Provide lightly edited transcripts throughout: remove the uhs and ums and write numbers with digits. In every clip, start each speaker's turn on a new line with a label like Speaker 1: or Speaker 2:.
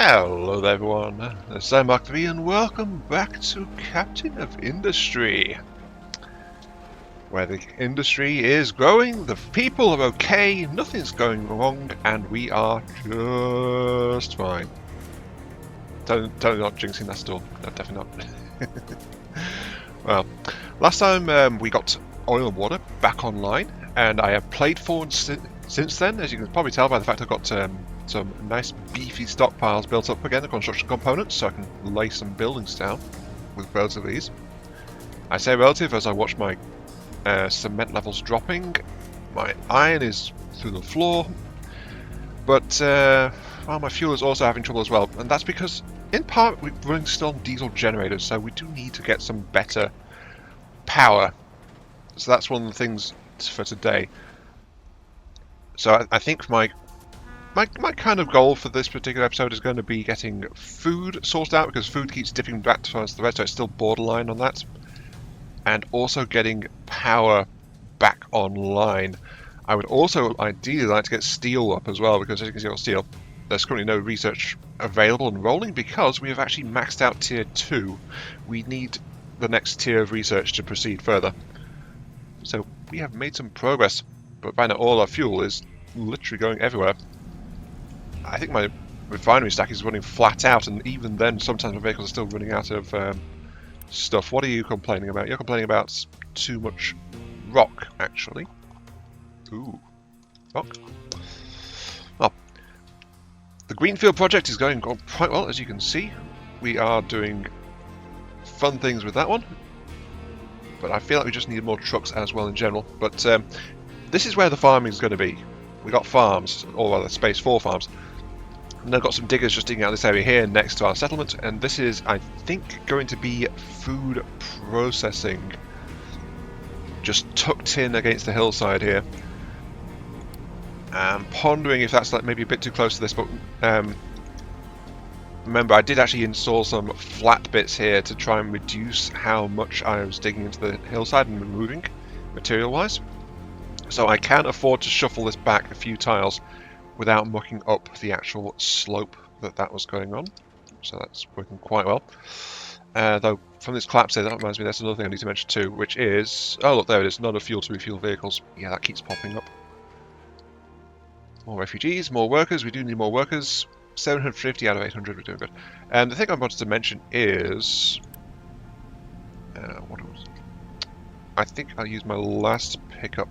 Speaker 1: Hello there everyone, this is Mark3 and welcome back to Captain of Industry, where the industry is growing, the people are okay, nothing's going wrong, and we are just fine. Totally not jinxing that store, no, definitely not. Well, last time we got oil and water back online, and I have played forward since then, as you can probably tell by the fact I've got some nice beefy stockpiles built up again of construction components, so I can lay some buildings down with relative ease. I say relative as I watch my cement levels dropping, my iron is through the floor, but well, my fuel is also having trouble as well, and that's because in part we're running still on diesel generators, so we do need to get some better power. So that's one of the things for today. So I think my kind of goal for this particular episode is going to be getting food sorted out, because food keeps dipping back towards the red, so it's still borderline on that. And also getting power back online. I would also ideally like to get steel up as well, because as you can see on steel, there's currently no research available and rolling because we have actually maxed out tier 2. We need the next tier of research to proceed further. So we have made some progress, but right now all our fuel is literally going everywhere. I think my refinery stack is running flat out, and even then sometimes my vehicles are still running out of stuff. What are you complaining about? You're complaining about too much rock, actually. Ooh, rock. Well, the Greenfield project is going quite well, as you can see. We are doing fun things with that one, but I feel like we just need more trucks as well in general. But this is where the farming is going to be. We got farms, or rather space for farms. And I've got some diggers just digging out this area here next to our settlement, and this is, I think, going to be food processing, just tucked in against the hillside here. I'm pondering if that's like maybe a bit too close to this, but remember I did actually install some flat bits here to try and reduce how much I was digging into the hillside and removing material wise, so I can afford to shuffle this back a few tiles without mucking up the actual slope that was going on. So that's working quite well. Though from this collapse there, that reminds me there's another thing I need to mention too, which is, oh look, there it is, not a fuel to refuel vehicles. Yeah, that keeps popping up. More refugees, more workers, we do need more workers. 750 out of 800, we're doing good. And the thing I wanted to mention is, what was it? I think I'll use my last pickup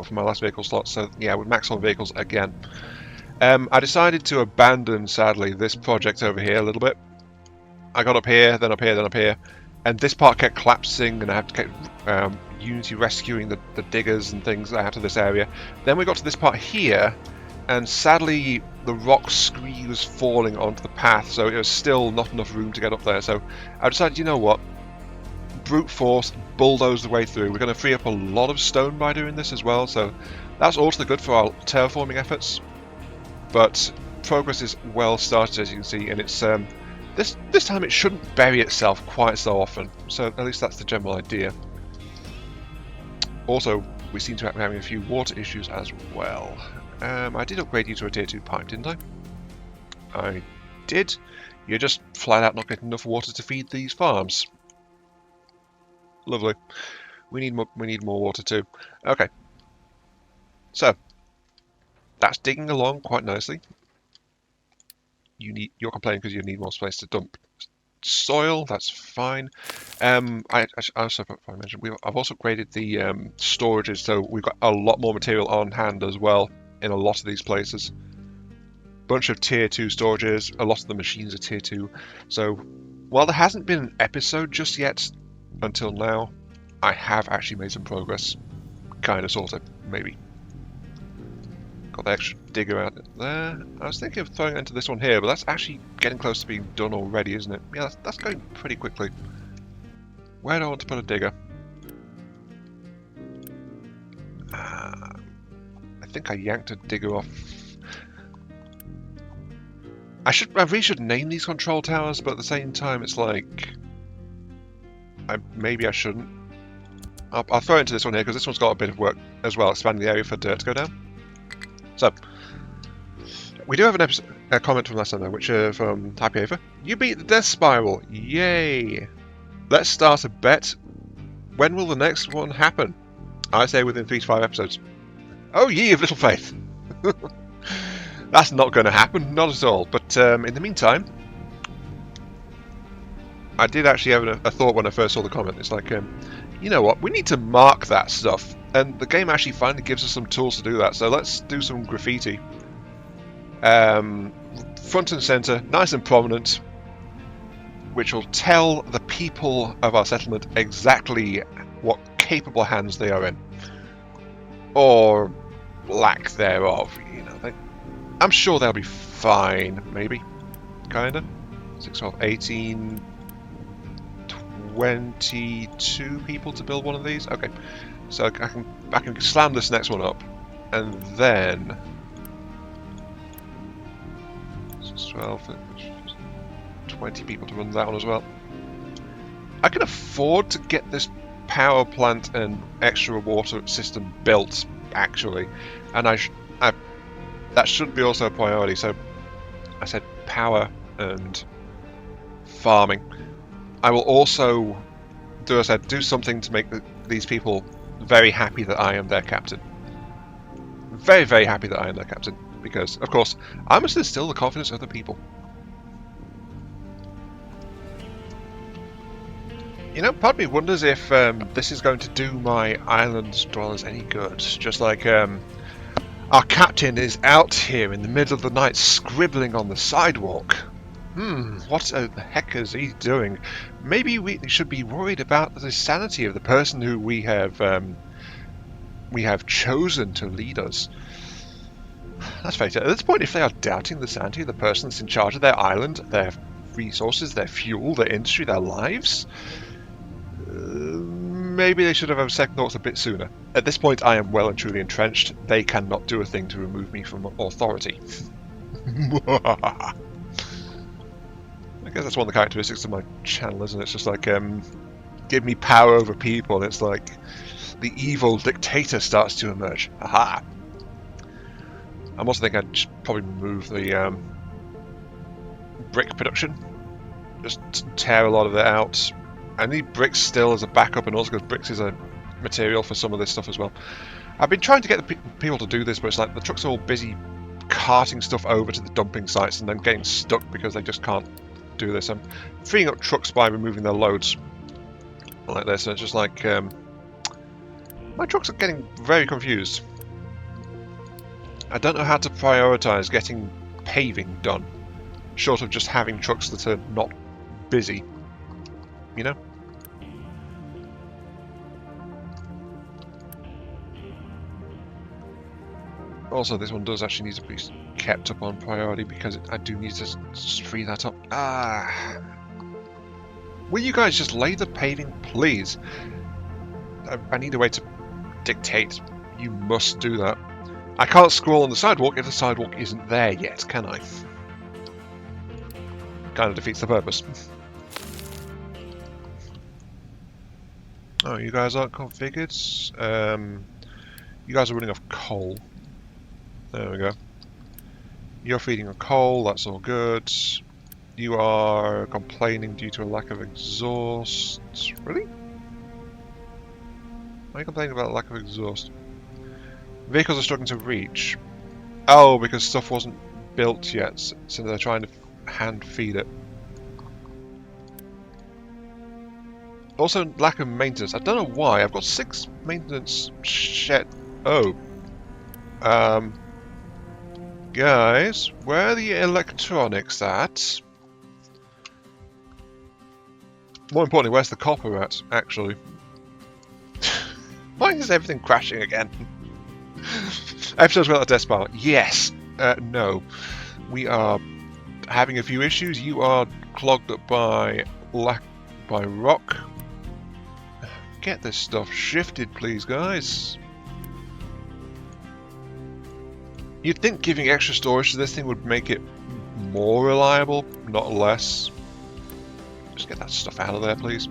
Speaker 1: for my last vehicle slot, so yeah, with max on vehicles again. I decided to abandon, sadly, this project over here a little bit. I got up here, then up here, then up here, and this part kept collapsing, and I had to keep Unity rescuing the diggers and things out of this area. Then we got to this part here, and sadly the rock scree was falling onto the path, so it was still not enough room to get up there. So I decided, you know what, brute force, bulldoze the way through. We're going to free up a lot of stone by doing this as well, so that's also good for our terraforming efforts. But progress is well started, as you can see, and it's this time it shouldn't bury itself quite so often, so at least that's the general idea. Also, we seem to be having a few water issues as well. I did upgrade you to a tier 2 pipe, didn't I? I did. You're just flat out not getting enough water to feed these farms. Lovely. We need more water too. Okay. So that's digging along quite nicely. You're complaining because you need more space to dump soil. That's fine. I also mentioned I've also upgraded the storages, so we've got a lot more material on hand as well in a lot of these places. Bunch of tier 2 storages. A lot of the machines are tier 2. So while there hasn't been an episode just yet until now, I have actually made some progress. Kind of, sort of, maybe. Got the extra digger out there. I was thinking of throwing it into this one here, but that's actually getting close to being done already, isn't it? Yeah, that's going pretty quickly. Where do I want to put a digger? I think I yanked a digger off. I really should name these control towers, but at the same time, it's like, maybe I shouldn't. I'll throw it into this one here, because this one's got a bit of work as well, expanding the area for dirt to go down. So, We do have a comment from last time though, which from Type Ava. You beat the death spiral! Yay! Let's start a bet. When will the next one happen? I say within 3 to 5 episodes. Oh, ye of little faith! That's not going to happen, not at all. But in the meantime, I did actually have a thought when I first saw the comment. It's like, you know what? We need to mark that stuff. And the game actually finally gives us some tools to do that. So let's do some graffiti. Front and centre, nice and prominent, which will tell the people of our settlement exactly what capable hands they are in. Or lack thereof, you know. I'm sure they'll be fine, maybe. Kinda. 6, 12, 18, 22 people to build one of these? Okay. So I can slam this next one up. And then 6, 12, 20 people to run that one as well. I can afford to get this power plant and extra water system built, actually. And that should be also a priority. So I said power and farming. I will also do something to make these people very happy that I am their captain. Very, very happy that I am their captain. Because, of course, I must instill the confidence of the people. You know, part of me wonders if this is going to do my island dwellers any good. Just like our captain is out here in the middle of the night scribbling on the sidewalk. What the heck is he doing? Maybe we should be worried about the sanity of the person who we have chosen to lead us. Let's face it, at this point, if they are doubting the sanity of the person that's in charge of their island, their resources, their fuel, their industry, their lives, maybe they should have had second thoughts a bit sooner. At this point, I am well and truly entrenched. They cannot do a thing to remove me from authority. I guess that's one of the characteristics of my channel, isn't it? It's just like, give me power over people, and it's like the evil dictator starts to emerge. Aha! I'm also thinking I'd probably remove the brick production. Just tear a lot of it out. I need bricks still as a backup, and also because bricks is a material for some of this stuff as well. I've been trying to get the people to do this, but it's like the trucks are all busy carting stuff over to the dumping sites and then getting stuck because they just can't do this. I'm freeing up trucks by removing their loads like this, and it's just like my trucks are getting very confused. I don't know how to prioritize getting paving done, short of just having trucks that are not busy, you know? Also, this one does actually need to be kept up on priority because I do need to free that up. Will you guys just lay the paving, please? I need a way to dictate. You must do that. I can't scroll on the sidewalk if the sidewalk isn't there yet, can I? Kind of defeats the purpose. Oh, you guys aren't configured? You guys are running off coal. There we go. You're feeding on coal, that's all good. You are complaining due to a lack of exhaust. Really? Why are you complaining about a lack of exhaust? Vehicles are struggling to reach. Oh, because stuff wasn't built yet, so they're trying to hand feed it. Also, lack of maintenance. I don't know why. I've got 6 maintenance shed. Oh. Guys, where are the electronics at? More importantly, where's the copper at, actually? Why is everything crashing again? Episodes without a death spiral. Yes. No. We are having a few issues. You are clogged up by rock. Get this stuff shifted, please, guys. You'd think giving extra storage to this thing would make it more reliable, not less. Just get that stuff out of there, please.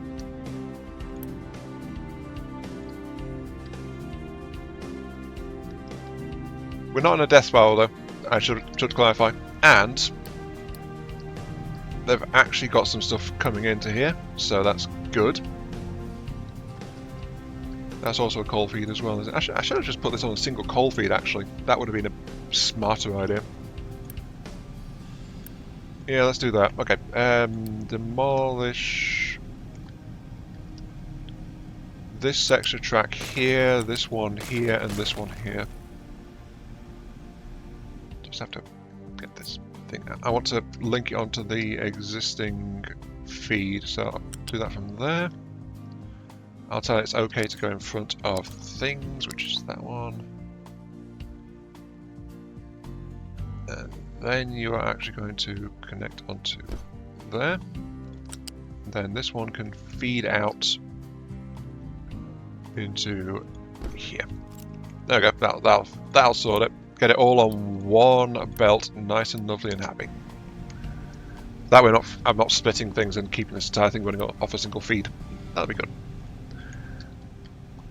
Speaker 1: We're not in a death spiral, though. I should clarify. And they've actually got some stuff coming into here, so that's good. That's also a coal feed as well. I should have just put this on a single coal feed, actually. That would have been a smarter idea. Yeah, let's do that. Okay, demolish this section track here, this one here, and this one here. Just have to get this thing out. I want to link it onto the existing feed, so I'll do that from there. I'll tell it it's okay to go in front of things, which is that one. And then you are actually going to connect onto there. Then this one can feed out into here. There we go. That'll sort it. Get it all on one belt, nice and lovely and happy. That way, I'm not splitting things and keeping this entire thing running off a single feed. That'll be good.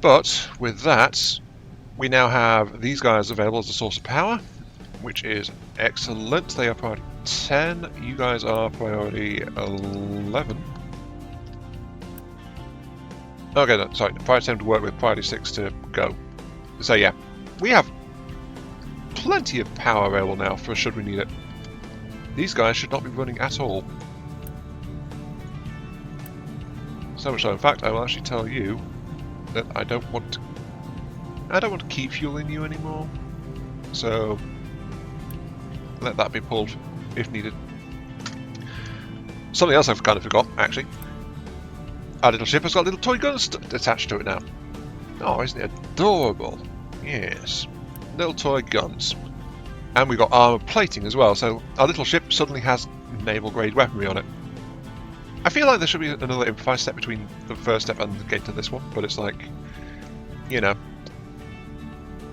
Speaker 1: But with that, we now have these guys available as a source of power, which is excellent. They are priority 10. You guys are priority 11. Okay, no, sorry. Priority 10 to work with, priority 6 to go. So yeah, we have plenty of power available now for should we need it. These guys should not be running at all. So much so, in fact, I will actually tell you that I don't want to keep fueling you anymore. So let that be pulled if needed. Something else I've kind of forgot, actually. Our little ship has got little toy guns attached to it now. Oh, isn't it adorable? Yes. Little toy guns. And we've got armor plating as well, so our little ship suddenly has naval grade weaponry on it. I feel like there should be another improvised step between the first step and getting to this one, but it's like, you know.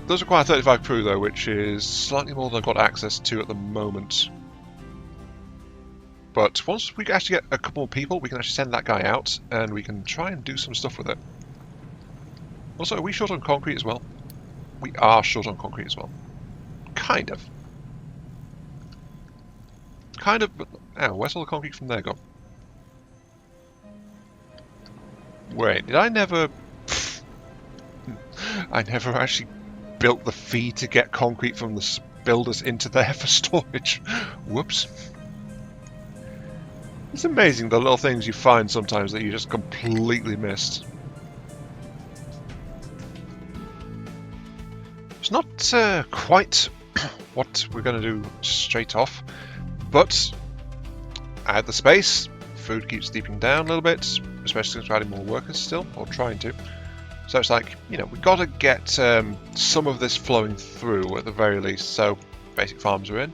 Speaker 1: Those require 35 crew though, which is slightly more than I've got access to at the moment. But once we actually get a couple more people, we can actually send that guy out, and we can try and do some stuff with it. Also, are we short on concrete as well? We are short on concrete as well. Kind of. Kind of, but... Oh, where's all the concrete from there gone? Wait, did I never... I never actually built the feed to get concrete from the builders into there for storage. Whoops. It's amazing the little things you find sometimes that you just completely missed. It's not quite what we're going to do straight off, but I had the space. Food keeps deeping down a little bit, especially since we're adding more workers still, or trying to. So it's like, you know, we've got to get some of this flowing through at the very least. So basic farms are in.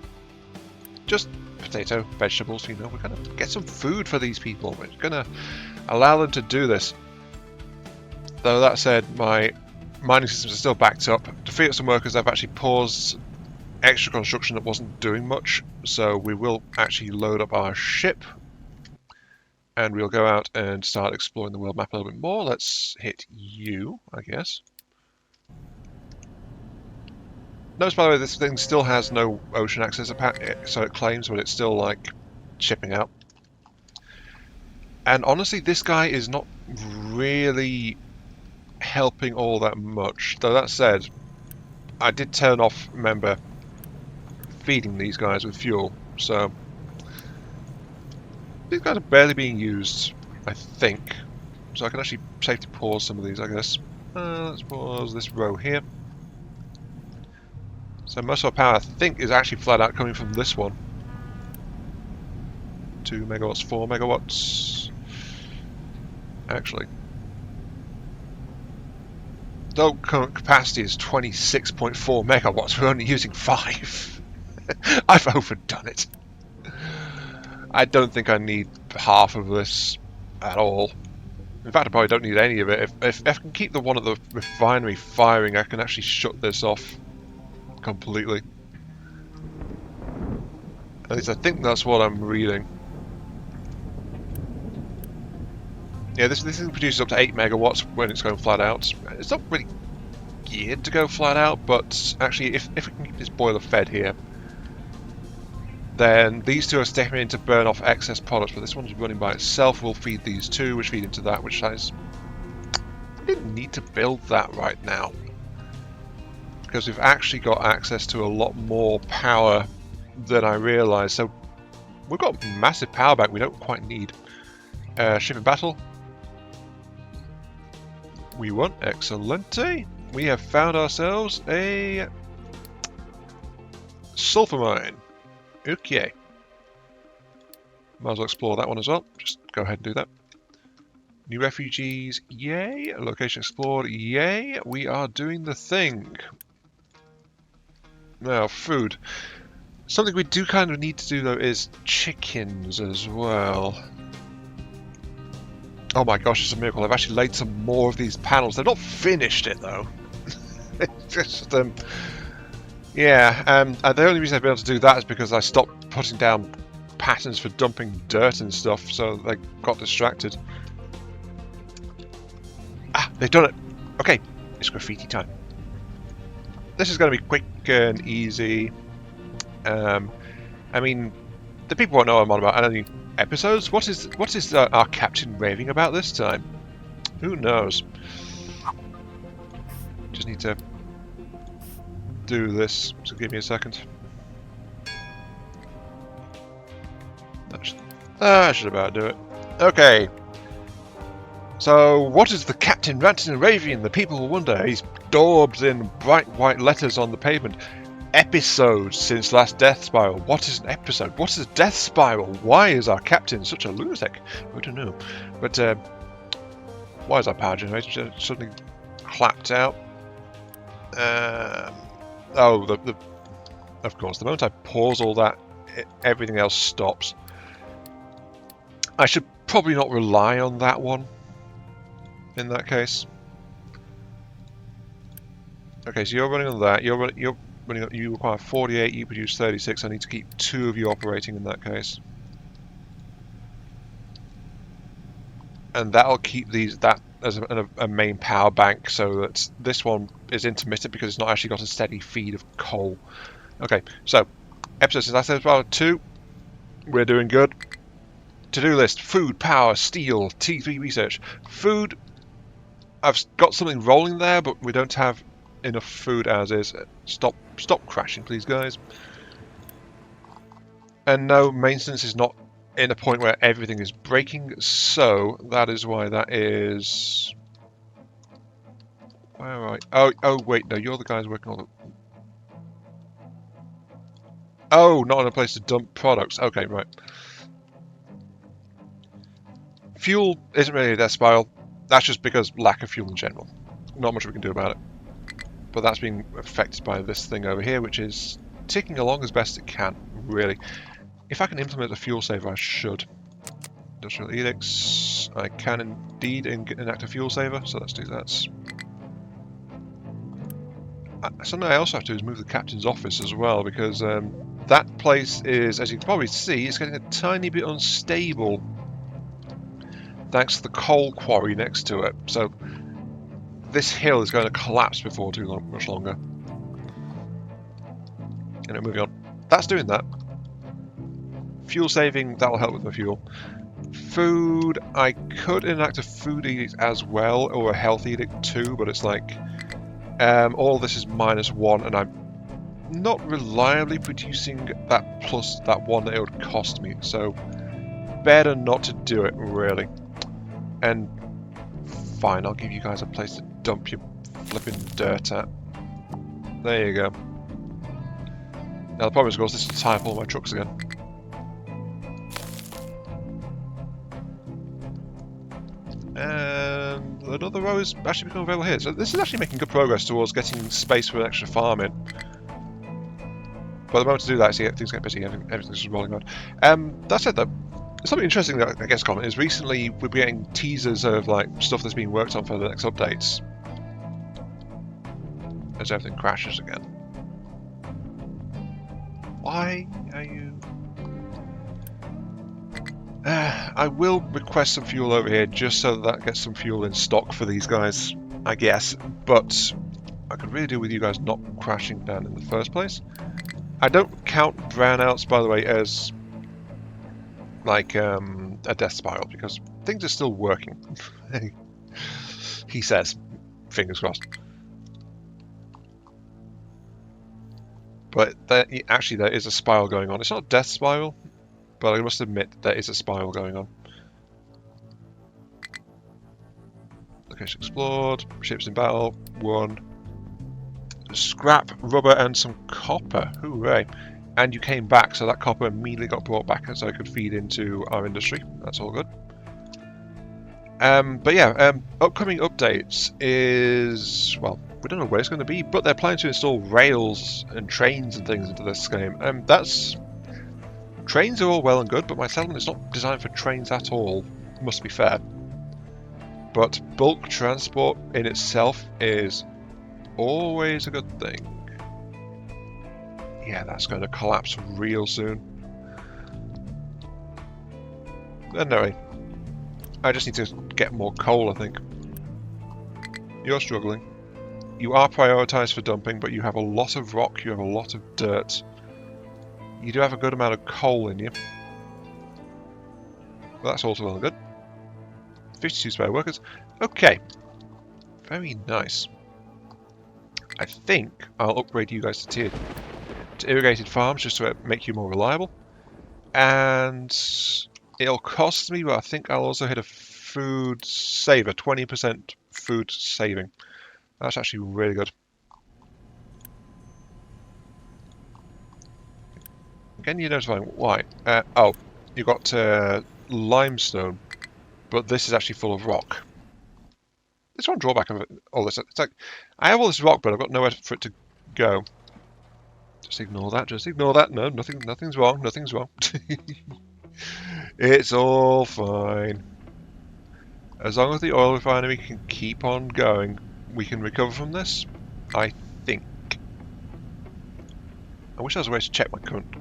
Speaker 1: Just potato, vegetables, you know, we're going to get some food for these people. We're going to allow them to do this. Though that said, my mining systems are still backed up. To free up some workers, I've actually paused extra construction that wasn't doing much. So we will actually load up our ship. And we'll go out and start exploring the world map a little bit more. Let's hit you, I guess. Notice, by the way, this thing still has no ocean access, so it claims, but it's still, like, shipping out. And honestly, this guy is not really helping all that much. Though that said, I did turn off, remember, feeding these guys with fuel, so... These guys are barely being used, I think. So I can actually safely pause some of these, I guess. Let's pause this row here. So most of our power, I think, is actually flat out coming from this one. 2 megawatts, 4 megawatts. Actually. Though current capacity is 26.4 megawatts, we're only using 5. I've overdone it. I don't think I need half of this at all. In fact, I probably don't need any of it. If I can keep the one at the refinery firing, I can actually shut this off completely. At least I think that's what I'm reading. Yeah, this thing produces up to 8 megawatts when it's going flat out. It's not really geared to go flat out, but actually if we can keep this boiler fed here, Then these two are stepping in to burn off excess products, but this one's running by itself. We'll feed these two, which feed into that, which is... I didn't need to build that right now, because we've actually got access to a lot more power than I realised. So we've got massive power back we don't quite need. Ship in battle. We won. Excellente. We have found ourselves a sulfur mine. Okay. Might as well explore that one as well. Just go ahead and do that. New refugees, yay. Location explored, yay. We are doing the thing. Now, food. Something we do kind of need to do, though, is chickens as well. Oh my gosh, it's a miracle. I've actually laid some more of these panels. They've not finished it, though. It's just, yeah, the only reason I've been able to do that is because I stopped putting down patterns for dumping dirt and stuff, so they got distracted. Ah, they've done it! Okay, it's graffiti time. This is going to be quick and easy. I mean, the people won't know what I'm on about. Any episodes? What is our captain raving about this time? Who knows? Just need to do this, so give me a second. That should about do it. Okay. So, what is the captain ranting and raving? The people will wonder. He's daubed in bright white letters on the pavement. Episodes since last death spiral. What is an episode? What is a death spiral? Why is our captain such a lunatic? I don't know. But, why is our power generator suddenly clapped out? Oh, of course, the moment I pause all that, everything else stops. I should probably not rely on that one in that case. Okay, so you're running on that. You're running. You require 48. You produce 36. I need to keep 2 of you operating in that case, and that'll keep that as a main power bank, so that this one is intermittent because it's not actually got a steady feed of coal. Okay, so episode since last episode 2, we're doing good. To-do list: food, power, steel, T3 research. Food, I've got something rolling there, but we don't have enough food as is. Stop crashing, please, guys. And no, maintenance is not in a point where everything is breaking, so that is why that is... Where are I? Oh, wait, no, you're the guys working on the... Oh, not in a place to dump products. Okay, right. Fuel isn't really a death spiral. That's just because lack of fuel in general. Not much we can do about it. But that's being affected by this thing over here, which is ticking along as best it can, really. If I can implement a fuel saver, I should. Industrial edicts. I can indeed enact a fuel saver, so let's do that. Something I also have to do is move the captain's office as well, because that place is, as you can probably see, it's getting a tiny bit unstable. Thanks to the coal quarry next to it. So this hill is going to collapse before too much longer. And moving on. That's doing that. Fuel saving, that'll help with the fuel. Food, I could enact a food edict as well, or a health edict too, but it's like all this is -1, and I'm not reliably producing that plus that 1 that it would cost me, so better not to do it, really. And fine, I'll give you guys a place to dump your flipping dirt at. There you go. Now the problem is, of course, this is tie up all my trucks again. And another row is actually becoming available here. So this is actually making good progress towards getting space for an extra farm in. But the moment to do that, see, things get busy, everything's just rolling around. That said, though, something interesting that I guess comment is recently we're getting teasers of like stuff that's being worked on for the next updates. As everything crashes again. Why are you... I will request some fuel over here just so that gets some fuel in stock for these guys, I guess. But I could really do with you guys not crashing down in the first place. I don't count brownouts, by the way, as like a death spiral because things are still working. He says, fingers crossed. But actually, there is a spiral going on. It's not a death spiral, but I must admit there is a spiral going on. Location explored. Ships in battle. 1. Scrap, rubber, and some copper. Hooray! And you came back, so that copper immediately got brought back so I could feed into our industry. That's all good. But yeah, upcoming updates is, well, we don't know where it's going to be, but they're planning to install rails and trains and things into this game. Trains are all well and good, but my settlement is not designed for trains at all, must be fair. But bulk transport in itself is always a good thing. Yeah, that's going to collapse real soon. Anyway, I just need to get more coal, I think. You're struggling. You are prioritised for dumping, but you have a lot of rock, you have a lot of dirt. You do have a good amount of coal in you. Well, that's also well and good. 52 spare workers. Okay. Very nice. I think I'll upgrade you guys to irrigated farms just to make you more reliable. And it'll cost me, but I think I'll also hit a food saver, 20% food saving. That's actually really good. Again, you're notifying why. Oh, you got limestone, but this is actually full of rock. There's one drawback of all this. It's like, I have all this rock, but I've got nowhere for it to go. Just ignore that, just ignore that. No, nothing's wrong, nothing's wrong. It's all fine. As long as the oil refinery can keep on going, we can recover from this, I think. I wish there was a way to check my current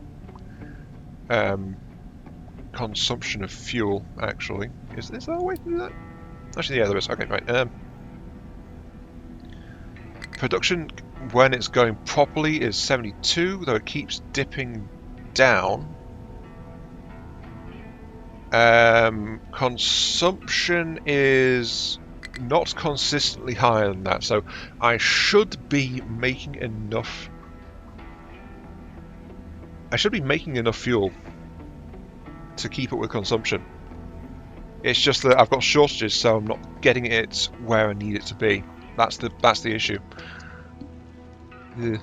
Speaker 1: consumption of fuel, actually. Is there a way to do that? Actually, yeah, there is. Okay, right. Production, when it's going properly, is 72, though it keeps dipping down. Consumption is not consistently higher than that, so I should be making enough. I should be making enough fuel to keep up with consumption. It's just that I've got shortages, so I'm not getting it where I need it to be. That's the issue. Yeah.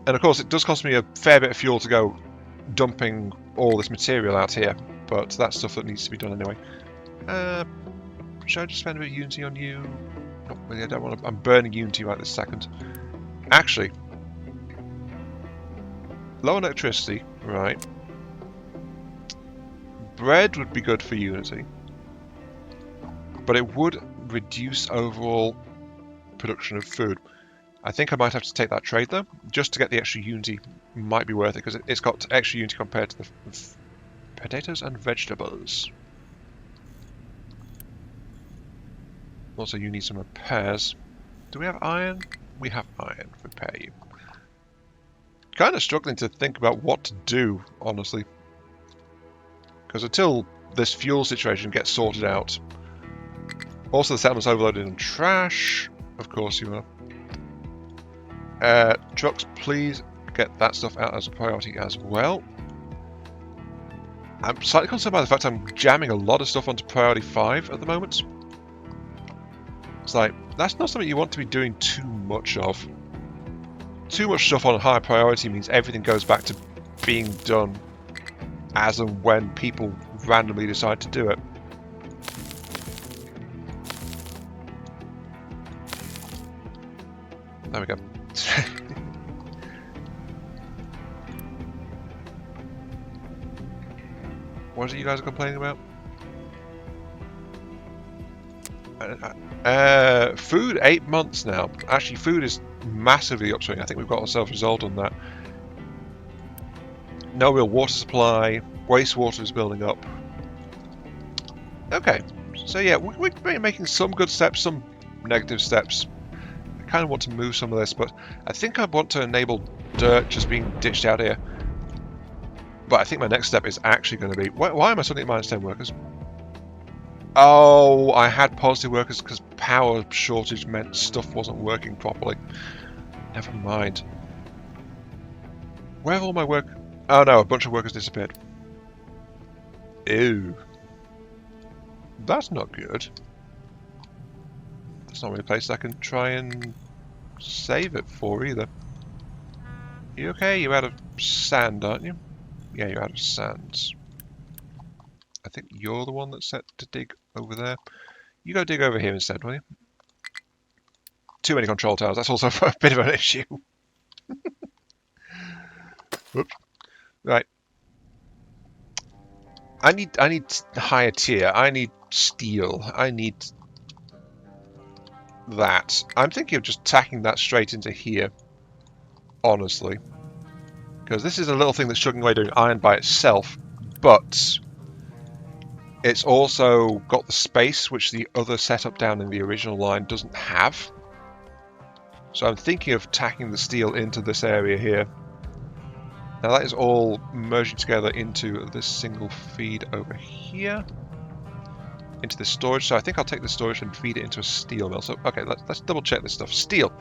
Speaker 1: And of course, it does cost me a fair bit of fuel to go dumping all this material out here, but that's stuff that needs to be done anyway. Should I just spend a bit of Unity on you? Not really, I don't want to. I'm burning Unity right this second. Actually, low on electricity, right. Bread would be good for Unity, but it would reduce overall production of food. I think I might have to take that trade though, just to get the extra Unity. Might be worth it because it's got extra Unity compared to the potatoes and vegetables. Also, you need some repairs. Do we have iron? We have iron. Repair you. Kind of struggling to think about what to do, honestly. Because until this fuel situation gets sorted out. Also, the settlement's overloaded in trash. Of course you are. Trucks, please get that stuff out as a priority as well. I'm slightly concerned by the fact I'm jamming a lot of stuff onto priority 5 at the moment. It's like, that's not something you want to be doing too much of. Too much stuff on a high priority means everything goes back to being done as and when people randomly decide to do it. There we go. What is it you guys are complaining about? Food, 8 months now. Actually, food is massively upswing. I think we've got ourselves resolved on that. No real water supply. Wastewater is building up. Okay. So yeah, we're making some good steps, some negative steps. I kind of want to move some of this, but I think I want to enable dirt just being ditched out here. But I think my next step is actually going to be... Why am I suddenly at -10 workers? Oh, I had positive workers because power shortage meant stuff wasn't working properly. Never mind. Where have all my work... Oh no, a bunch of workers disappeared. Ew. That's not good. That's not really a place I can try and save it for either. You okay? You're out of sand, aren't you? Yeah, you're out of sand. I think you're the one that's set to dig over there. You go dig over here instead, will you? Too many control towers. That's also a bit of an issue. Whoops. Right. I need higher tier. I need steel. I need that. I'm thinking of just tacking that straight into here. Honestly. Because this is a little thing that's chugging away doing iron by itself, but it's also got the space which the other setup down in the original line doesn't have. So I'm thinking of tacking the steel into this area here. Now that is all merging together into this single feed over here. Into the storage, so I think I'll take the storage and feed it into a steel mill. So, okay, let's double check this stuff. Steel.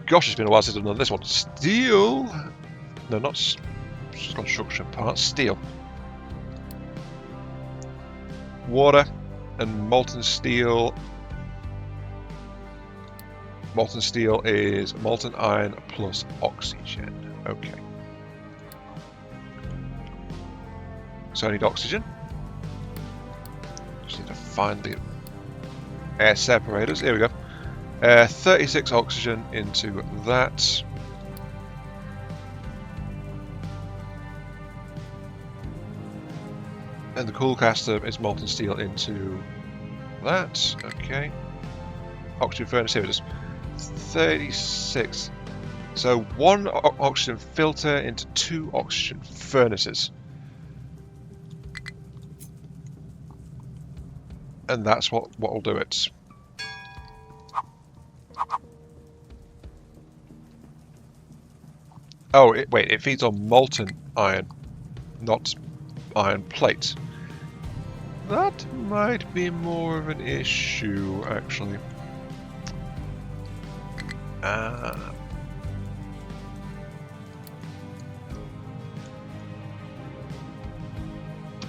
Speaker 1: Gosh, it's been a while since I've done this one. Steel. No, not construction parts. Steel. Water and molten steel. Molten steel is molten iron plus oxygen. Okay. So I need oxygen. Just need to find the air separators. Here we go. 36 oxygen into that. And the cool caster is molten steel into that. Okay. Oxygen furnace, here it is. 36. So one oxygen filter into 2 oxygen furnaces. And that's what will do it. Oh, wait, it feeds on molten iron, not iron plate. That might be more of an issue, actually.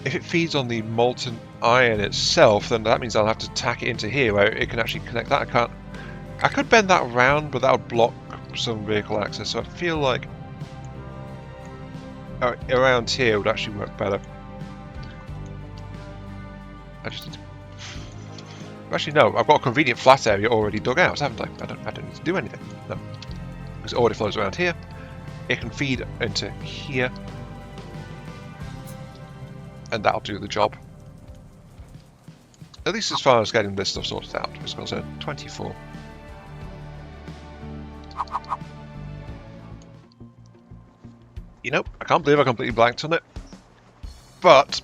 Speaker 1: If it feeds on the molten iron itself, then that means I'll have to tack it into here where it can actually connect that. I could bend that around, but that would block some vehicle access, so I feel like around here would actually work better. I just need to... Actually, no, I've got a convenient flat area already dug out, haven't I? I don't need to do anything. No. Because it already flows around here. It can feed into here. And that'll do the job. At least as far as getting this stuff sorted out is concerned. 24. You know, I can't believe I completely blanked on it. But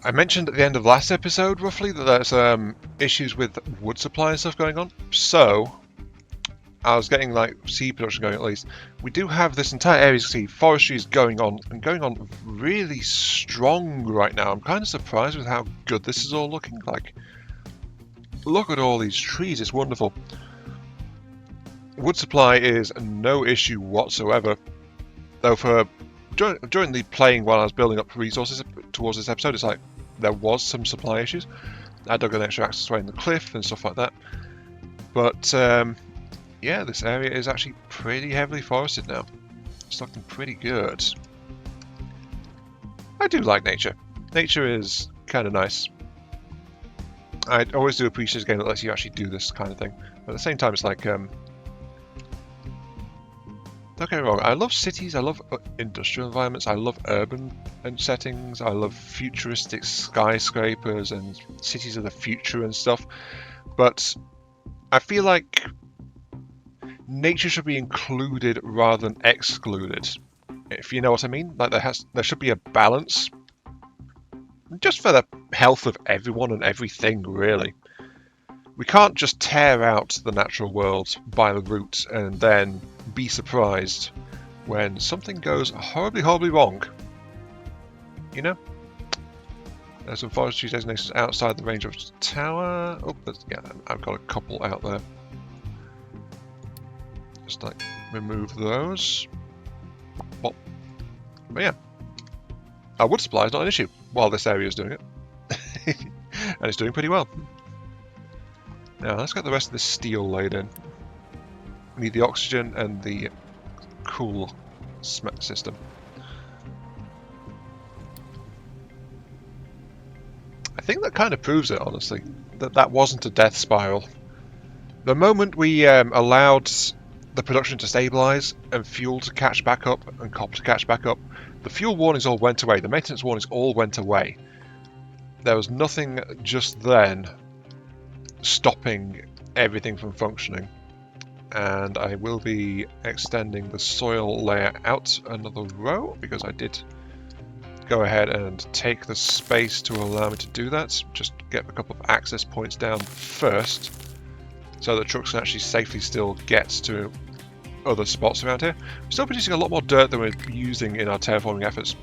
Speaker 1: I mentioned at the end of last episode, roughly, that there's issues with wood supply and stuff going on. So I was getting like seed production going at least. We do have this entire area, you can see, forestry is going on, and going on really strong right now. I'm kind of surprised with how good this is all looking like. Look at all these trees, it's wonderful. Wood supply is no issue whatsoever. Though for during the playing while I was building up resources towards this episode, it's like there was some supply issues. I dug an extra access way in the cliff and stuff like that. But yeah, this area is actually pretty heavily forested now. It's looking pretty good. I do like nature. Nature is kind of nice. I always do appreciate a game that lets you actually do this kind of thing. But at the same time, it's like, don't get me wrong, I love cities, I love industrial environments, I love urban settings, I love futuristic skyscrapers and cities of the future and stuff. But I feel like nature should be included rather than excluded, if you know what I mean. Like there should be a balance, just for the health of everyone and everything, really. We can't just tear out the natural world by the roots and then be surprised when something goes horribly, horribly wrong. You know? There's some forestry designations outside the range of the tower. Oh, yeah, I've got a couple out there. Just like remove those. Well, but yeah. Our wood supply is not an issue while this area is doing it. And it's doing pretty well. Now, let's get the rest of this steel laid in. We need the oxygen and the cool system. I think that kind of proves it, honestly, that wasn't a death spiral. The moment we allowed the production to stabilize and fuel to catch back up and copper to catch back up, the fuel warnings all went away. The maintenance warnings all went away. There was nothing just then stopping everything from functioning. And I will be extending the soil layer out another row because I did go ahead and take the space to allow me to do that. Just get a couple of access points down first so that trucks can actually safely still get to other spots around here. We're still producing a lot more dirt than we're using in our terraforming efforts,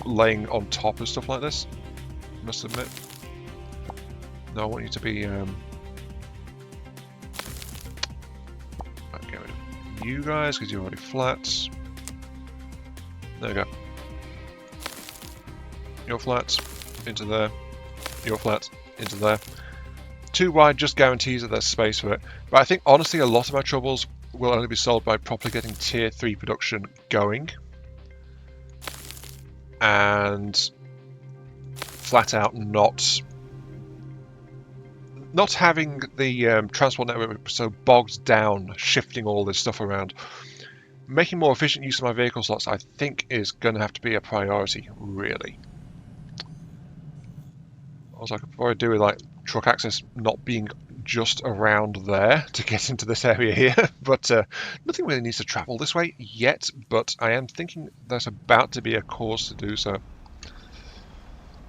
Speaker 1: laying on top of stuff like this, I must admit. No, I want you to be... Get rid of you guys because you're already flat. There we go. You're flat, into there. You're flat, into there. 2 wide just guarantees that there's space for it. But I think, honestly, a lot of our troubles will only be solved by properly getting tier 3 production going. And flat out not having the transport network so bogged down, shifting all this stuff around. Making more efficient use of my vehicle slots, I think, is going to have to be a priority, really. Also, I could probably do with like truck access not being just around there to get into this area here, but nothing really needs to travel this way yet, but I am thinking there's about to be a cause to do so.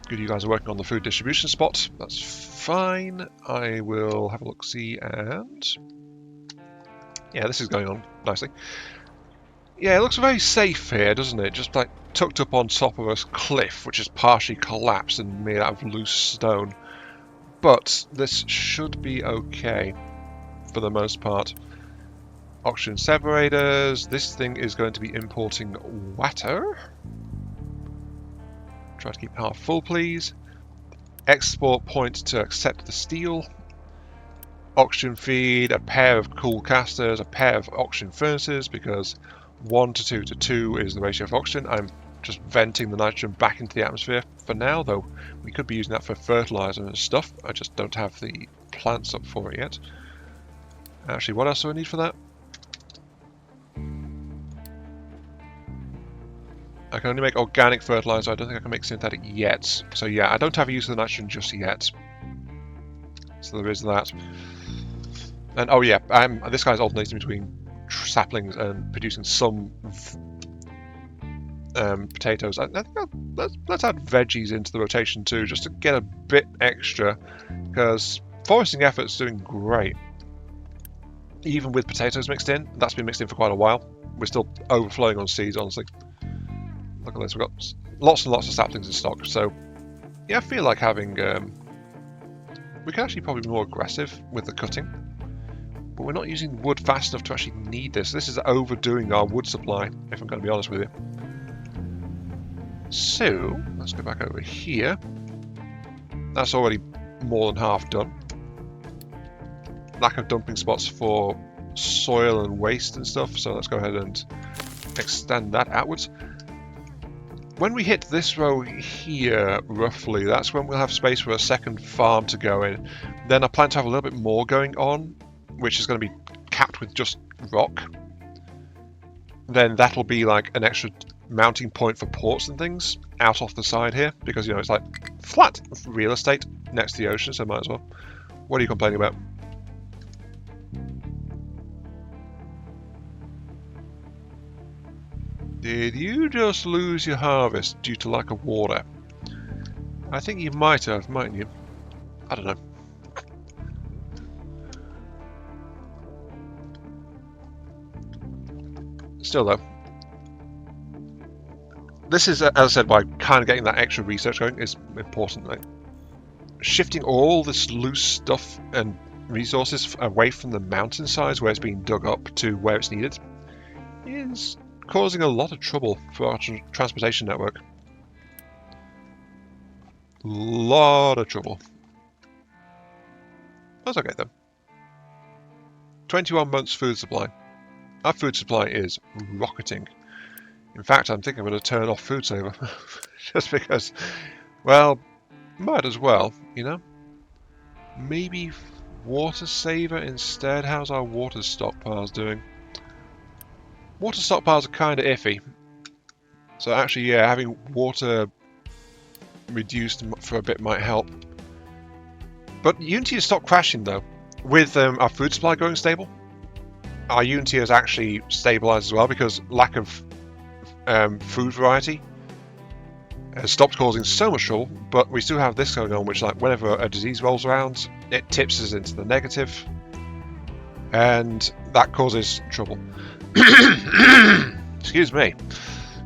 Speaker 1: Good, you guys are working on the food distribution spot. That's fine. I will have a look-see and... yeah, this is going on nicely. Yeah, it looks very safe here, doesn't it? Just like tucked up on top of a cliff, which is partially collapsed and made out of loose stone. But this should be okay for the most part. Oxygen separators. This thing is going to be importing water. Try to keep half full, please. Export point to accept the steel. Oxygen feed, a pair of cool casters, a pair of oxygen furnaces, because 1 to 2 to 2 is the ratio of oxygen. I'm just venting the nitrogen back into the atmosphere for now, though we could be using that for fertilizer and stuff. I just don't have the plants up for it yet. Actually, what else do I need for that? I can only make organic fertilizer. I don't think I can make synthetic yet. So yeah, I don't have a use of the nitrogen just yet. So there is that. And oh yeah, this guy's alternating between saplings and producing some potatoes. I think let's add veggies into the rotation too, just to get a bit extra, because foresting effort's doing great. Even with potatoes mixed in, that's been mixed in for quite a while. We're still overflowing on seeds, honestly. Look at this, we've got lots and lots of saplings in stock. So yeah, I feel like having we can actually probably be more aggressive with the cutting, but we're not using wood fast enough to actually need this. This is overdoing our wood supply, if I'm going to be honest with you. So let's go back over here. That's already more than half done. Lack of dumping spots for soil and waste and stuff, so let's go ahead and extend that outwards. When we hit this row here, roughly, that's when we'll have space for a second farm to go in. Then I plan to have a little bit more going on, which is going to be capped with just rock. Then that'll be like an extra mounting point for ports and things out off the side here, because, you know, it's like flat real estate next to the ocean, so might as well. What are you complaining about? Did you just lose your harvest due to lack of water? I think you might have, mightn't you? I don't know. Still though, this is, as I said, why kind of getting that extra research going is important. Like, shifting all this loose stuff and resources away from the mountainsides where it's being dug up to where it's needed is causing a lot of trouble for our transportation network. Lot of trouble. That's okay though. 21 months food supply. Our food supply is rocketing. In fact, I'm thinking I'm going to turn off food saver. Just because, well, might as well, you know? Maybe water saver instead. How's our water stockpiles doing? Water stockpiles are kind of iffy. So actually, yeah, having water reduced for a bit might help. But Unity has stopped crashing though. With our food supply going stable, our Unity has actually stabilized as well because lack of food variety has stopped causing so much trouble. But we still have this going on, which, like, whenever a disease rolls around, it tips us into the negative, and that causes trouble. Excuse me.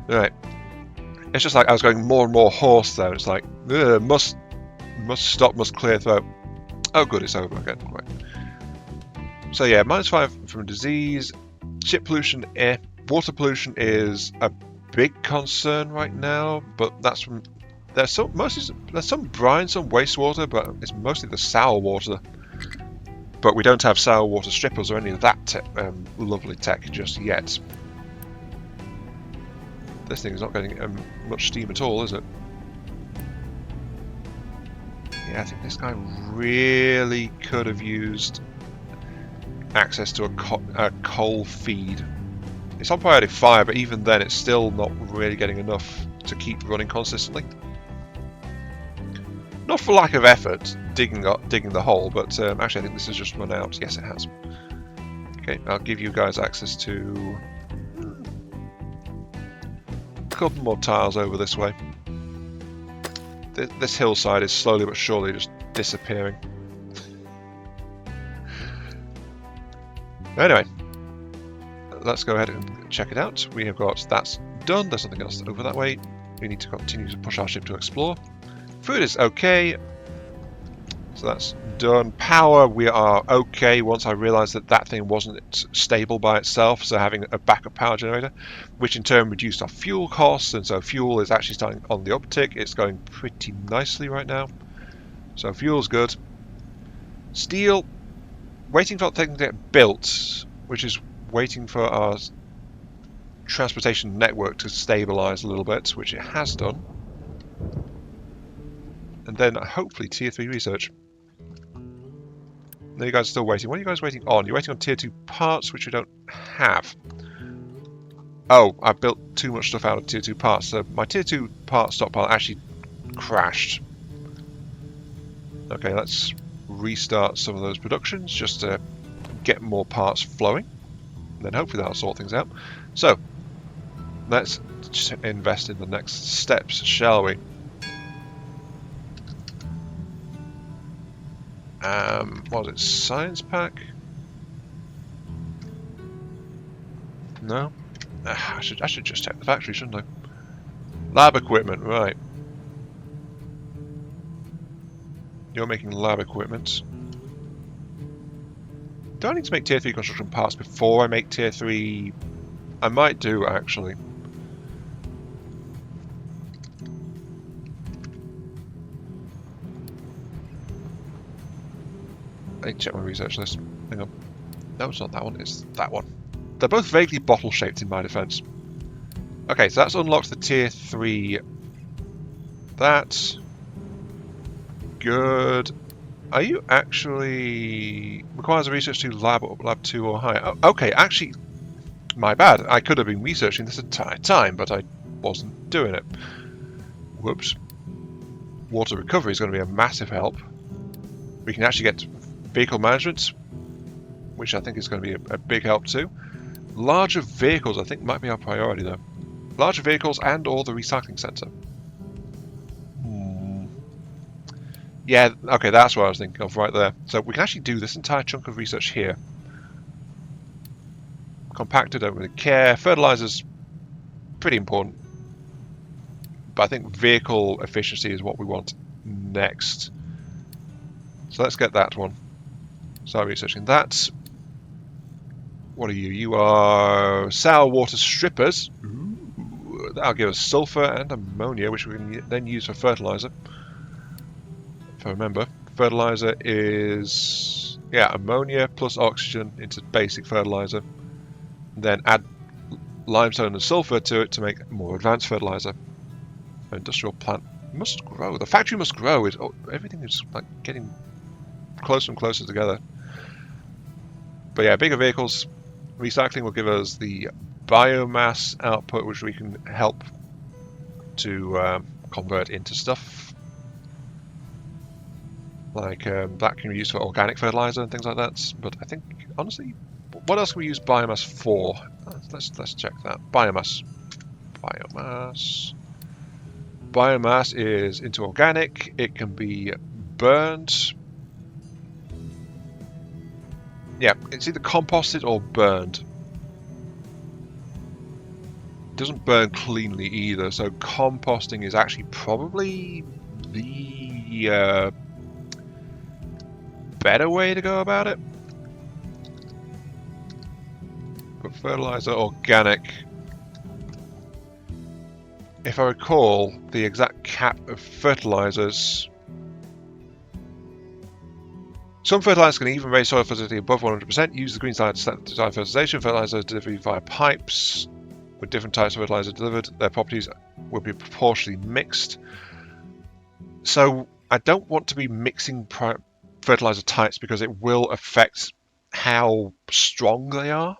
Speaker 1: Right. It's just like I was going more and more hoarse though. It's like, must stop, must clear throat. Oh good, it's over again. Right. So yeah, -5 from disease. Ship pollution, water pollution is a big concern right now, but that's from there's some brine, some wastewater, but it's mostly the sour water. But we don't have sour water strippers or any of that lovely tech just yet. This thing is not getting much steam at all, is it? Yeah, I think this guy really could have used access to a coal feed. It's on priority 5, but even then it's still not really getting enough to keep running consistently. Not for lack of effort digging the hole, but actually I think this has just run out. Yes, it has. Okay, I'll give you guys access to a couple more tiles over this way. This hillside is slowly but surely just disappearing. Anyway, let's go ahead and check it out. We have got that's done. There's nothing else over that way. We need to continue to push our ship to explore. Food is okay. So that's done. Power, we are okay once I realised that that thing wasn't stable by itself, so having a backup power generator, which in turn reduced our fuel costs, and so fuel is actually starting on the uptick. It's going pretty nicely right now. So fuel's good. Steel, waiting for that thing to get built, which is waiting for our transportation network to stabilise a little bit, which it has done. And then hopefully tier 3 research. No, you guys are still waiting. What are you guys waiting on? You're waiting on tier 2 parts, which we don't have. Oh, I built too much stuff out of tier 2 parts. So my tier 2 part stockpile actually crashed. Okay, let's restart some of those productions just to get more parts flowing. And then hopefully that'll sort things out. So, let's just invest in the next steps, shall we? What was it? Science pack? No? I should just check the factory, shouldn't I? Lab equipment, right. You're making lab equipment. Do I need to make tier 3 construction parts before I make tier 3? I might do, actually. I need to check my research list. Hang on. No, it's not that one, it's that one. They're both vaguely bottle-shaped in my defense. Okay, so that's unlocked the tier 3. That's good. Are you actually... requires a research to lab 2 or higher? Oh, okay, actually, my bad. I could have been researching this entire time, but I wasn't doing it. Whoops. Water recovery is going to be a massive help. We can actually get vehicle management, which I think is going to be a big help too. Larger vehicles, I think, might be our priority though. Larger vehicles and or the recycling centre. Yeah, okay, that's what I was thinking of right there. So we can actually do this entire chunk of research here. Compactor, don't really care. Fertilizer's pretty important. But I think vehicle efficiency is what we want next. So let's get that one. Start researching that. What are you? You are sour water strippers. Ooh, that'll give us sulfur and ammonia, which we can then use for fertilizer. If I remember, fertilizer is ammonia plus oxygen into basic fertilizer. Then add limestone and sulfur to it to make more advanced fertilizer. Industrial plant must grow. The factory must grow. Everything is like getting closer and closer together. But yeah, bigger vehicles. Recycling will give us the biomass output, which we can help to convert into stuff. Like that can be used for organic fertilizer and things like that. But I think, honestly, what else can we use biomass for? Let's check that. Biomass. Biomass is into organic. It can be burned. Yeah, it's either composted or burned. It doesn't burn cleanly either, so composting is actually probably the better way to go about it. But fertilizer, organic. If I recall, the exact cap of fertilizers. Some fertilizers can even raise soil fertility above 100%. Use the green side to design fertilization. Fertilizer delivery via pipes. With different types of fertilizer delivered, their properties will be proportionally mixed. So I don't want to be mixing fertilizer types because it will affect how strong they are.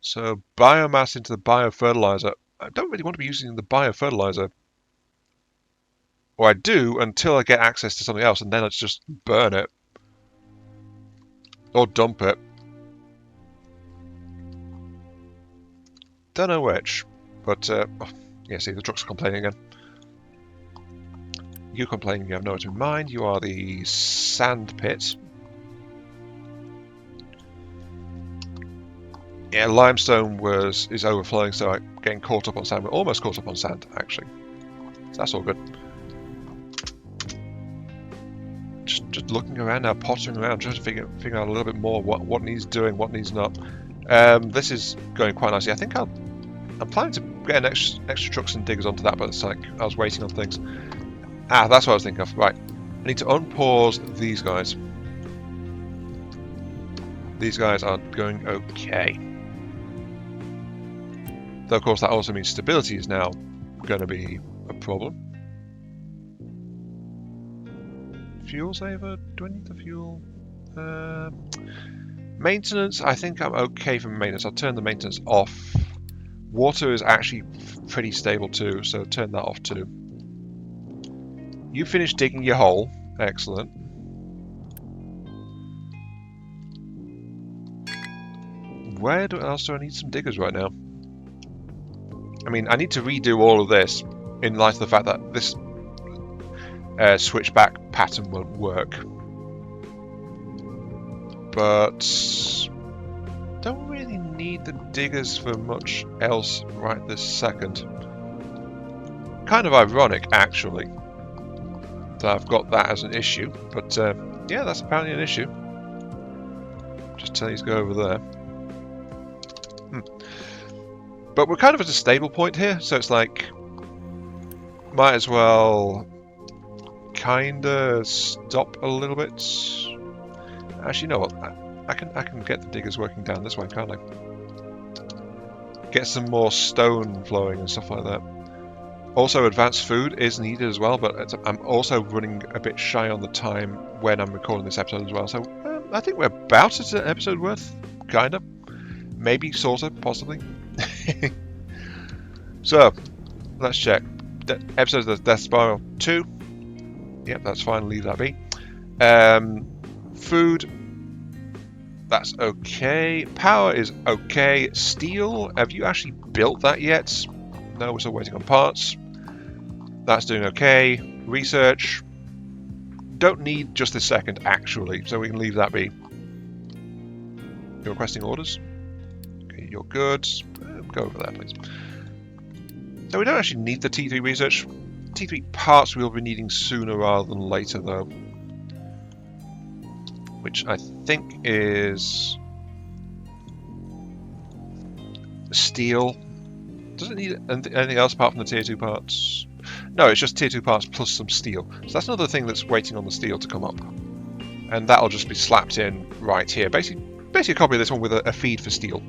Speaker 1: So biomass into the biofertilizer. I don't really want to be using the biofertilizer. Or I do until I get access to something else, and then let's just burn it. Or dump it. Don't know which. But, yeah, see, the trucks are complaining again. You complaining you have nowhere to mind. You are the sand pit. Yeah, limestone is overflowing, so I'm getting caught up on sand. We're almost caught up on sand, actually. So that's all good. Just looking around now, pottering around, trying to figure out a little bit more what needs doing, what needs not. This is going quite nicely. I think I'm planning to get an extra trucks and diggers onto that, but it's like I was waiting on things. That's what I was thinking of. Right, I need to unpause these guys. These guys are going okay. Though, of course, that also means stability is now going to be a problem. Fuel saver? Do I need the fuel? Maintenance? I think I'm okay for maintenance. I'll turn the maintenance off. Water is actually pretty stable too, so turn that off too. You finished digging your hole. Excellent. Where else do I need some diggers right now? I mean, I need to redo all of this in light of the fact that this switchback pattern won't work. But don't really need the diggers for much else right this second. Kind of ironic, actually, that I've got that as an issue. But yeah, that's apparently an issue. Just tell you to go over there. But we're kind of at a stable point here, so it's like might as well kinda stop a little bit. Actually, you know what? I can get the diggers working down this way, can't I? Get some more stone flowing and stuff like that. Also, advanced food is needed as well, but I'm also running a bit shy on the time when I'm recording this episode as well. So I think we're about at an episode worth, kinda, maybe, sorta, possibly. So let's check. Episode of the Death Spiral 2. Yep, that's fine. Leave that be. Food. That's okay. Power is okay. Steel. Have you actually built that yet? No, we're still waiting on parts. That's doing okay. Research. Don't need just this second, actually, so we can leave that be. You're requesting orders. Okay, you're good. Go over there, please. So we don't actually need the T3 research. T3 parts we'll be needing sooner rather than later, though. Which I think is steel. Does it need anything else apart from the tier 2 parts? No, it's just tier 2 parts plus some steel. So that's another thing that's waiting on the steel to come up. And that'll just be slapped in right here. Basically a copy of this one with a feed for steel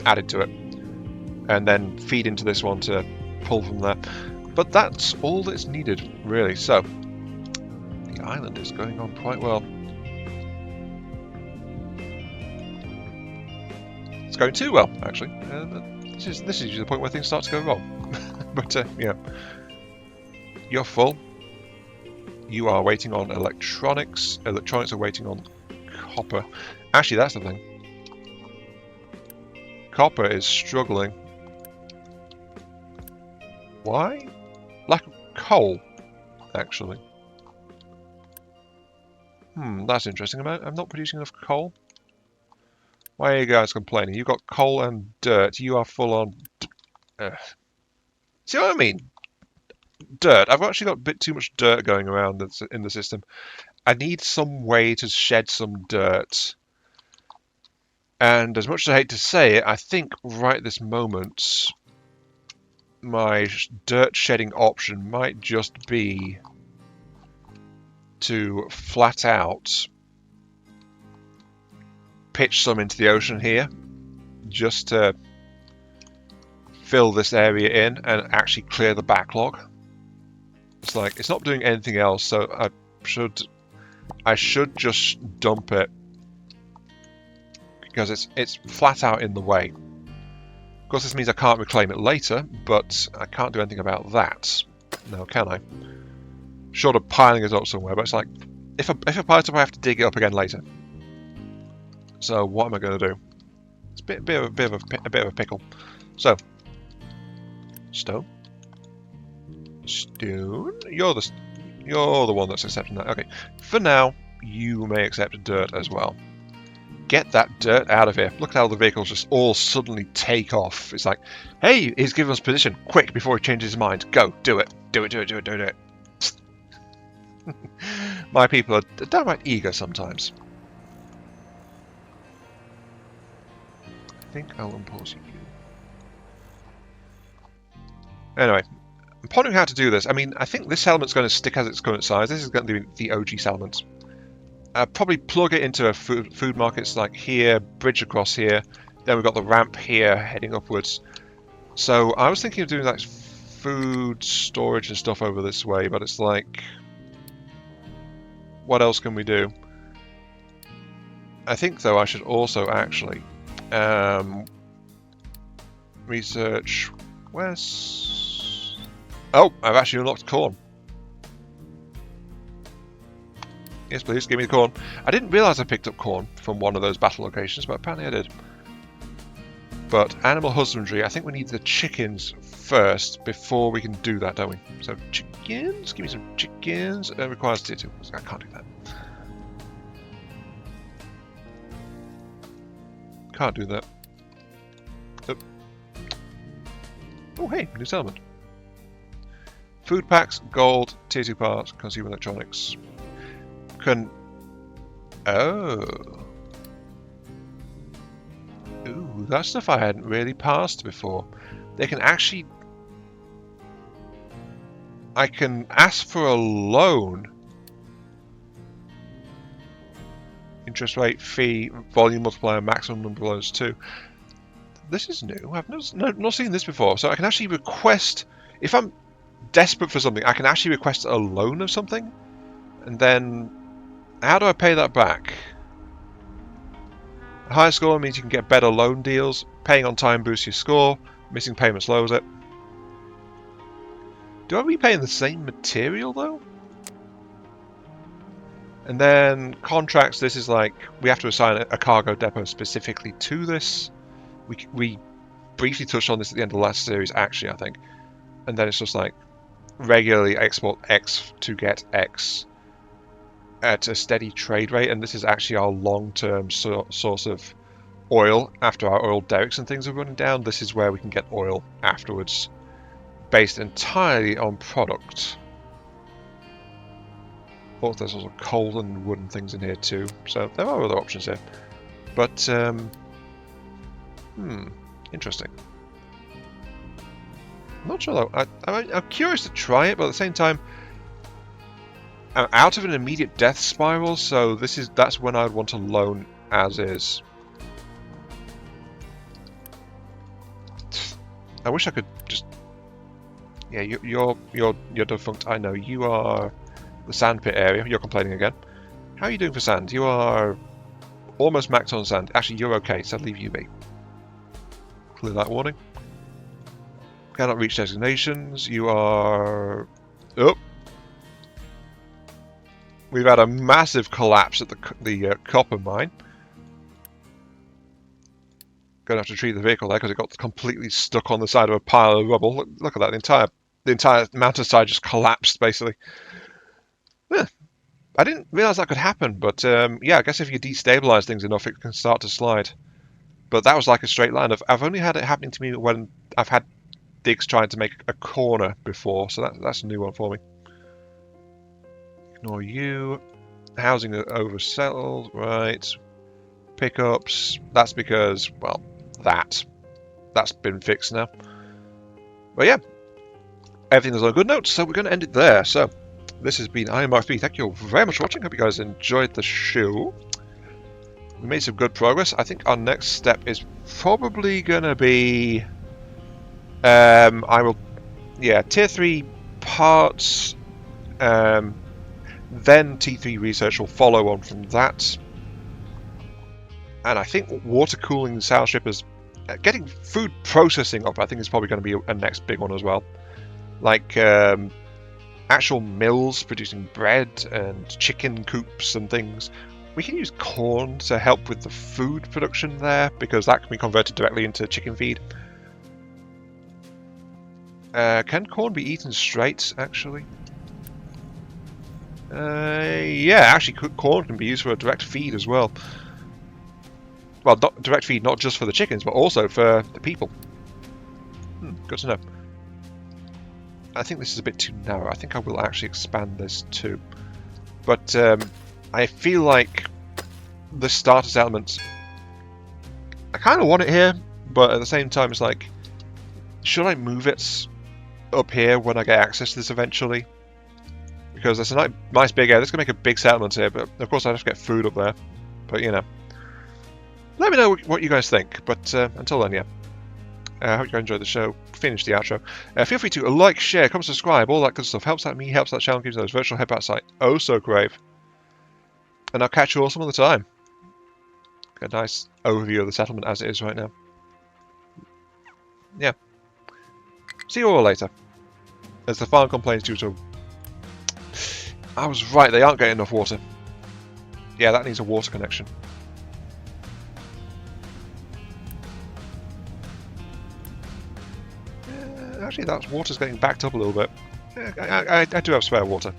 Speaker 1: added to it. And then feed into this one to pull from there. But that's all that's needed, really. So, the island is going on quite well. It's going too well, actually. This is usually the point where things start to go wrong. But, yeah. You're full. You are waiting on electronics. Electronics are waiting on copper. Actually, that's the thing. Copper is struggling. Why? Lack of coal, actually. That's interesting. I'm not producing enough coal. Why are you guys complaining? You've got coal and dirt. You are full on... See what I mean? Dirt. I've actually got a bit too much dirt going around in the system. I need some way to shed some dirt. And as much as I hate to say it, I think right this moment my dirt shedding option might just be to flat out pitch some into the ocean here just to fill this area in and actually clear the backlog. It's like it's not doing anything else, so I should just dump it because it's flat out in the way. Of course, this means I can't reclaim it later, but I can't do anything about that. No, can I? Short of piling it up somewhere, but it's like if I pile it up, I have to dig it up again later. So what am I going to do? It's a bit of a pickle. So stone. You're the one that's accepting that. Okay. For now, you may accept dirt as well. Get that dirt out of here. Look at how the vehicles just all suddenly take off. It's like, hey, he's given us position. Quick, before he changes his mind. Go, do it. Do it. My people are downright eager sometimes. I think I'll impose you. Anyway, I'm pondering how to do this. I mean, I think this element's going to stick as its current size. This is going to be the OG element. Probably plug it into a food markets like here, bridge across here. Then we've got the ramp here heading upwards. So I was thinking of doing like food storage and stuff over this way, but it's like, what else can we do? I think though I should also actually research west. Oh, I've actually unlocked corn. Yes, please, give me the corn. I didn't realise I picked up corn from one of those battle locations, but apparently I did. But animal husbandry, I think we need the chickens first before we can do that, don't we? So chickens, give me some chickens. It requires tier 2. I can't do that. Can't do that. Oh, hey, new settlement. Food packs, gold, tier 2 parts, consumer electronics. Oh. Ooh, that's stuff I hadn't really passed before. They can actually... I can ask for a loan. Interest rate, fee, volume multiplier, maximum number of loans too. This is new. I've not seen this before. So I can actually request... If I'm desperate for something, I can actually request a loan of something. And then... How do I pay that back? A higher score means you can get better loan deals. Paying on time boosts your score. Missing payments lowers it. Do I repay in the same material though? And then contracts, this is like, we have to assign a cargo depot specifically to this. We briefly touched on this at the end of the last series actually, I think. And then it's just like, regularly export X to get X. At a steady trade rate, and this is actually our long-term source of oil. After our oil derricks and things are running down, this is where we can get oil afterwards. based entirely on product. Oh, there's also coal and wooden things in here too, so there are other options here. But, interesting. I'm not sure though. I'm curious to try it, but at the same time, I'm out of an immediate death spiral, so that's when I'd want to loan as is. I wish I could just. Yeah, you're defunct. I know you are the sandpit area. You're complaining again. How are you doing for sand? You are almost maxed on sand. Actually, you're okay, so leave you be. Clear that warning. Cannot reach designations. You are... Oh! We've had a massive collapse at the copper mine. Going to have to treat the vehicle there because it got completely stuck on the side of a pile of rubble. Look at that. The entire mountainside just collapsed, basically. Yeah. I didn't realise that could happen, but yeah, I guess if you destabilise things enough, it can start to slide. But that was like a straight line. I've only had it happening to me when I've had digs trying to make a corner before, so that's a new one for me. Ignore you. Housing oversettled, right. Pickups, that's because, well, that's been fixed now. But yeah, everything is on a good note, so we're going to end it there. So, this has been IMRP. Thank you all very much for watching. Hope you guys enjoyed the show. We made some good progress. I think our next step is probably going to be... Tier 3 parts, then T3 research will follow on from that. And I think water cooling the sail ship is... getting food processing up, I think, is probably going to be a next big one as well. Like, actual mills producing bread and chicken coops and things. We can use corn to help with the food production there, because that can be converted directly into chicken feed. Can corn be eaten straight, actually? Yeah, actually, corn can be used for a direct feed as well. Well, not direct feed, not just for the chickens, but also for the people. Good to know. I think this is a bit too narrow. I think I will actually expand this too. But I feel like the starter settlement, I kind of want it here, but at the same time it's like, should I move it up here when I get access to this eventually? Because there's a nice big area. This can make a big settlement here, but of course I have to get food up there. But you know, let me know what you guys think. But until then, yeah. I hope you enjoyed the show. Finish the outro. Feel free to like, share, comment, subscribe, all that good stuff. Helps out me, helps out the channel, gives those virtual headbats like oh so great. And I'll catch you all some other time. Get a nice overview of the settlement as it is right now. Yeah. See you all later. As the farm complains due to... I was right, they aren't getting enough water. Yeah, that needs a water connection. Actually, that water's getting backed up a little bit. I do have spare water.